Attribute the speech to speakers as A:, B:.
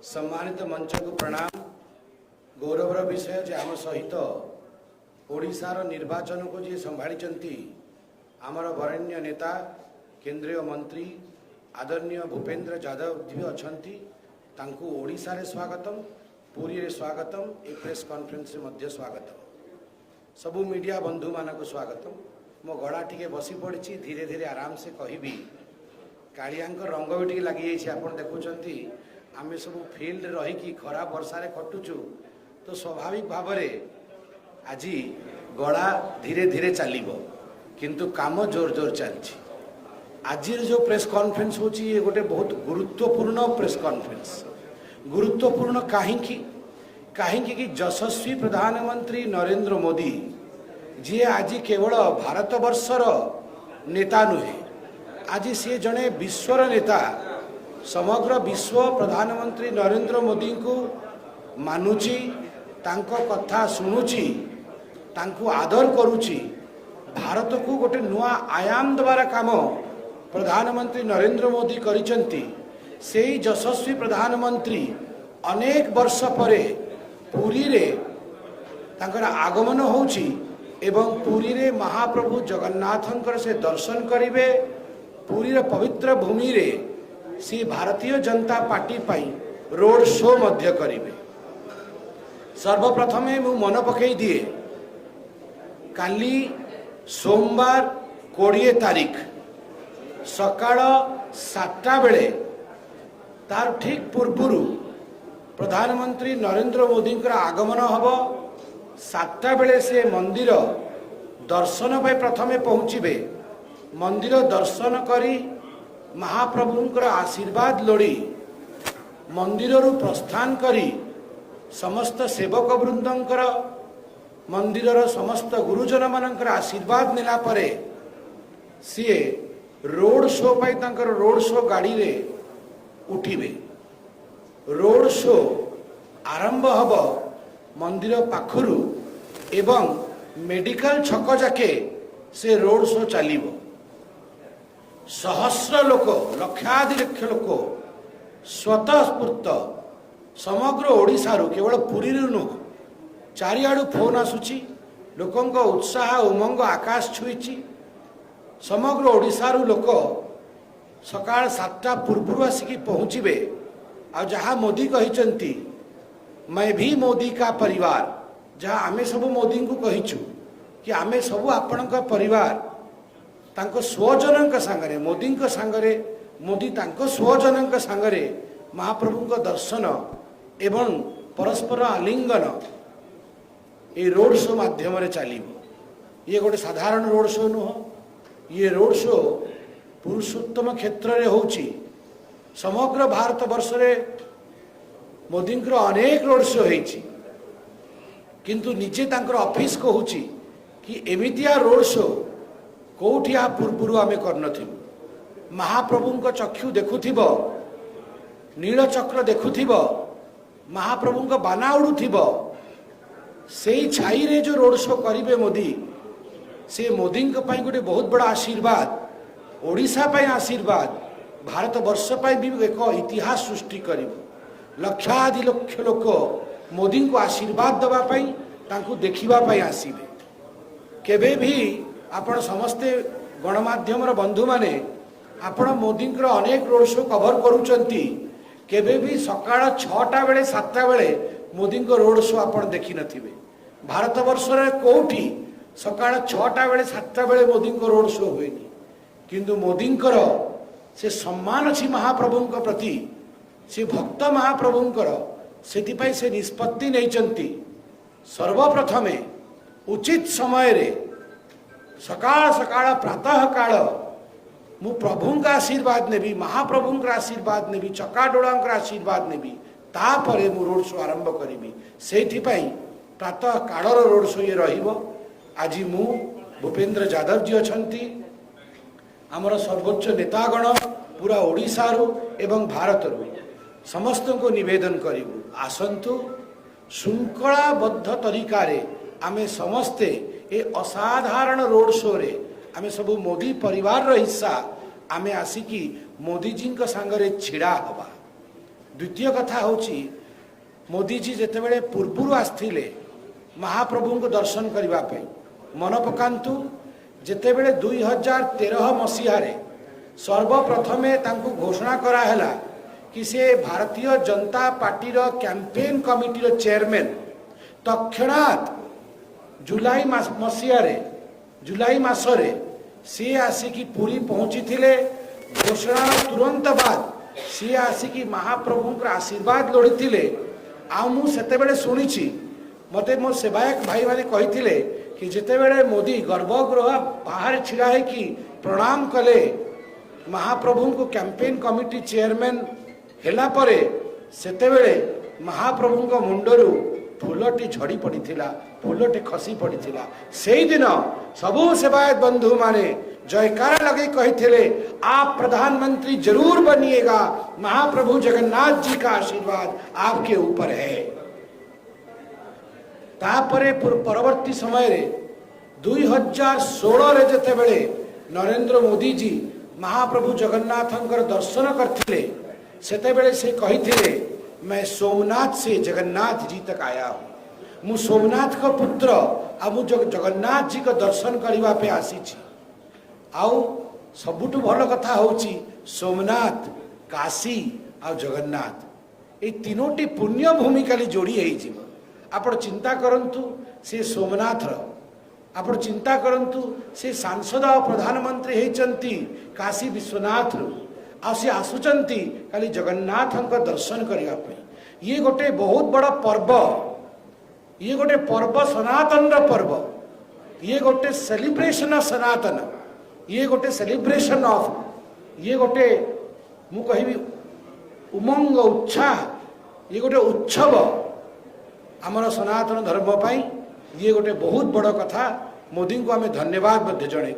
A: सम्मानित मंच को प्रणाम। गौरवर विषय जे आम सहित ओडिशार निर्वाचन को जी संभाली आमर वरेण्य नेता केंद्रीय मंत्री आदरणीय भूपेन्द्र यादव जी अच्छी ओडिशा रे स्वागतम, पुरी रे स्वागतम, ए प्रेस कॉन्फ्रेंस रे मध्य स्वागतम। सबू मीडिया बंधु मानक स्वागतम। मो गड़ा टिके बसी पड़ी, धीरे धीरे आराम से कहबी। कालिया रंग भी टे लगी आप देखुं आम सब फिल्ड रहीकि खरा वर्षा रे कटुचु, तो स्वाभाविक भाव आज गड़ा धीरे धीरे चलो किंतु काम जोर जोर चलती। आज जो प्रेस कॉन्फ्रेंस होची ये गोटे बहुत गुरुत्वपूर्ण प्रेस कॉन्फ्रेंस। गुरुत्वपूर्ण कहीं कि यशस्वी प्रधानमंत्री नरेंद्र मोदी जी आज केवल भारत वर्षर नेता नुहे, आज सी जड़े विश्वर नेता। समग्र विश्व प्रधानमंत्री नरेंद्र मोदी को मानुची, तांको कथा शुणुची, तांको आदर करुची। भारत को गोटे नुआ आयाम देवार काम प्रधानमंत्री नरेंद्र मोदी करिसेंती। से यशस्वी प्रधानमंत्री अनेक वर्ष परे पुरी रे तांकर आगमन होउची एवं पुरी रे महाप्रभु जगन्नाथंकर से दर्शन करिवे। पुरी रे पवित्र भूमि रे सी भारतीय जनता पार्टी पाई रोड शो मध्य करिवे। सर्वप्रथमे मु मन पकई दिए, काली सोमवार 20 तारीख सकाळ 7टा बेले तार ठीक पूर्वरु प्रधानमंत्री नरेंद्र मोदी आगमन हब। 7टा बेले से मंदिर दर्शन पे प्रथमे पहुँचे। मंदिर दर्शन करी महाप्रभुंकर आशीर्वाद लोड़ी मंदिर प्रस्थान करी समस्त सेवक वृंदंकर मंदिर समस्त गुरुजन मानकर आशीर्वाद नेला परे सी रोड शो पाई तांकर रोड शो गाड़ी रे उठिबे। रोड शो आरंभ हब मंदिर पाखरु एवं मेडिकल छक जाके से रोड शो चलिबो। सहस्र लोक, लक्षाधिलक्ष लोक स्वतःस्फूर्त समग्र ओडिशारू, केवल पुरी नुह चारिआडू फोन आसुची। लोकंक उत्साह उमंग आकाश छुईची। समग्र ओडिशारू लोक सकाळ 7टा पूर्व आसिकी पहुँचे। आ जहाँ मोदी कहिचंती मैं भी मोदी का परिवार, जहाँ आमे सब मोदी को कहिचु कि आमे सब आपणक परिवार, तांको स्वजनक सांगरे मोदी सांगरे, मोदी तांको स्वजनक सांगरे महाप्रभु दर्शन एवं परस्पर आलिंगन ये रोड शो माध्यम चलिबो। ये गोटे साधारण रोड शो नुह, ये रोड शो पुरुषोत्तम क्षेत्र रे होची। समग्र भारत वर्ष रे मोदी अनेक रोड शो होईची, किंतु निजे तांकर ऑफिस कहूची कि एमितिया रोड शो कोठी आ पूर्व आमे करनथिबु। महाप्रभुंक चक्षु देखुथिब, नीलचक्र देखुथिब, महाप्रभुंक बाना उड़ुथिब। से छाई रे जो रोड शो करिवे मोदी, से मोदी पई गोटे बहुत बड़ा आशीर्वाद, ओडिशा पई आशीर्वाद, भारत वर्ष पई भी एक इतिहास सृष्टि करिवो। लक्षाधिलक्ष लोक मोदी को आशीर्वाद दबा पई, तांको देखिबा पई आसीबे। केबे भी आपण समस्ते गणमाध्यम बंधु माने आपण मोदी अनेक रोड शो कवर करूचंती। केबे भी सकाळ 6टा बेले 7टा बेले मोदी रोड शो आपण देखि नथिबे। भारत वर्ष रे कोठी सकाळ 6टा बेले 7टा बेले मोदी रोड शो होइनी, किंतु मोदी से सम्मान अछि महाप्रभुंक प्रति, से भक्त महाप्रभुंकर, सेतिपई से निष्पत्ति नैचंती। सर्वप्रथमे उचित समय रे सकाळ सकाळ प्रातः काल मु प्रभुंका आशीर्वाद नेबी, महाप्रभुंकर आशीर्वाद नेबी, चकाडोळांकर आशीर्वाद नेबी, तापरे मु रोड शो आरंभ करिबी। सेथिपई प्रातः काळर रोड शो ये रहिबो। आज मु भूपेन्द्र यादव जी अछंती, आमर सर्वोच्च नेतागण पूरा ओडिशारू एवं भारतरू समस्त को निवेदन करिबु, आसंतु श्रृंखलाबद्ध तरीका रे आमे समस्ते ए असाधारण रोड शो रे आमे सब मोदी परिवार रो हिस्सा आमे आसिकी मोदी जी सांगरे छिड़ा हवा। द्वितीय कथा होची मोदीजी जितेबले पूर्वरु आसथिले महाप्रभु को दर्शन करने मन पकांतु जितेबले 2013 मसीह सर्वप्रथमे तांको घोषणा कराला कि से भारतीय जनता पार्टी रो कैंपेन कमिटी रो चेयरमैन तक्षणात जुलाई मासरे सी आसिकी पुरी पहुंची थिले। घोषणा तुरंत बाद सी आसिकी महाप्रभु आशीर्वाद लोड़ी थिले। मुझे शुणी मते मो सेवायक भाई माने कही कि जितेबले मोदी गर्भगृह बाहर छिड़ा है कि प्रणाम कले महाप्रभु को कैंपेन कमिटी चेयरमैन हेला परे सेतेबेले महाप्रभु को मुंडरू फूलटी झड़ी पड़ीथिला, फूलटी खसी पड़ीथिला। सेही दिन सबू सेवायत बंधु माने जयकार लगे कही आप प्रधानमंत्री जरूर बनिएगा, महाप्रभु जगन्नाथ जी का आशीर्वाद आपके ऊपर है। तापरे परवर्ती समय रे 2016 रे जतेबेले नरेंद्र मोदी जी महाप्रभु जगन्नाथंकर दर्शन करथिले सेतेबेले से कही मैं सोमनाथ से जगन्नाथ जी तक आया हूँ, मु सोमनाथ का पुत्र आ मु जगन्नाथ जी का दर्शन करने पे आसी। आउ सबुठु भल कथा होची सोमनाथ, काशी आ जगन्नाथ ये तीनोटी पुण्य भूमि काली जोड़ी है। आपण चिंता करंतु से सोमनाथ आपण चिंता करंतु से सांसद और प्रधानमंत्री होती काशी विश्वनाथ आ से आसुचंती खाली जगन्नाथ का दर्शन करने। ये गोटे बहुत बड़ा पर्व, ये गोटे पर्व सनातन पर्व, ये गोटे सेलिब्रेशन ऑफ सनातन, ये गोटे सेलिब्रेशन ऑफ, ये गोटे मु कहि उमंग उत्साह, ये गोटे उत्सव आमर सनातन धर्म पाई। ये गोटे बहुत बड़ कथा। मोदी को आम धन्यवाद जन।